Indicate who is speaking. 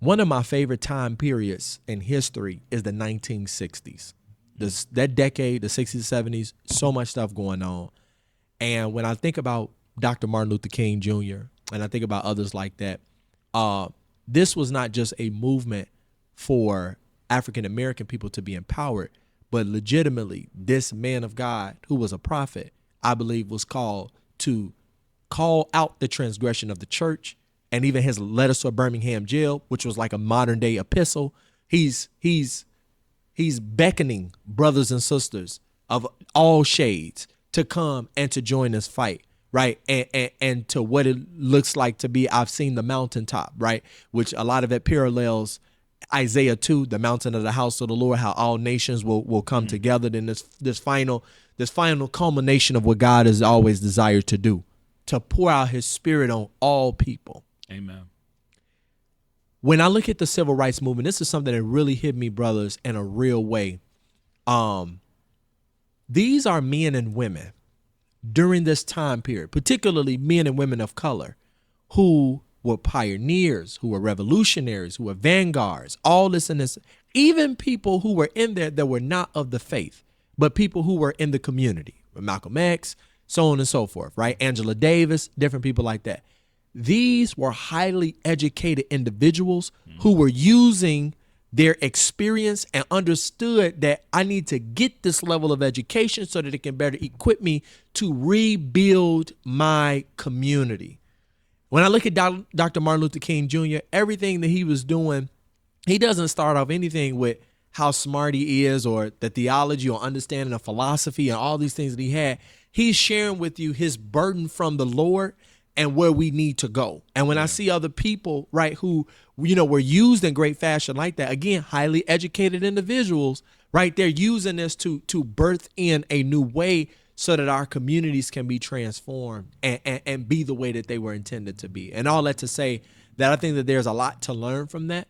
Speaker 1: One of my favorite time periods in history is the 1960s. That decade, the 60s, 70s, so much stuff going on. And when I think about Dr. Martin Luther King Jr., and I think about others like that, this was not just a movement for African American people to be empowered, but legitimately this man of God who was a prophet, I believe, was called to call out the transgression of the church, and even his letters to a Birmingham jail, which was like a modern day epistle. He's beckoning brothers and sisters of all shades to come and to join this fight, right? And to what it looks like to be, I've seen the mountaintop, right? Which a lot of it parallels Isaiah 2, the mountain of the house of the Lord, how all nations will come together in this final culmination of what God has always desired to do, to pour out his spirit on all people.
Speaker 2: Amen.
Speaker 1: When I look at the civil rights movement, this is something that really hit me, brothers, in a real way. These are men and women during this time period, particularly men and women of color, who were pioneers, who were revolutionaries, who were vanguards, all this and this. Even people who were in there that were not of the faith, but people who were in the community, Malcolm X, so on and so forth, right? Angela Davis, different people like that. These were highly educated individuals who were using their experience and understood that I need to get this level of education so that it can better equip me to rebuild my community. When I look at Dr. Martin Luther King Jr., everything that he was doing, he doesn't start off anything with how smart he is or the theology or understanding of philosophy and all these things that he had. He's sharing with you his burden from the Lord and where we need to go. And when I see other people, right, who, were used in great fashion like that, again, highly educated individuals, right, they're using this to birth in a new way so that our communities can be transformed and be the way that they were intended to be. And all that to say that I think that there's a lot to learn from that.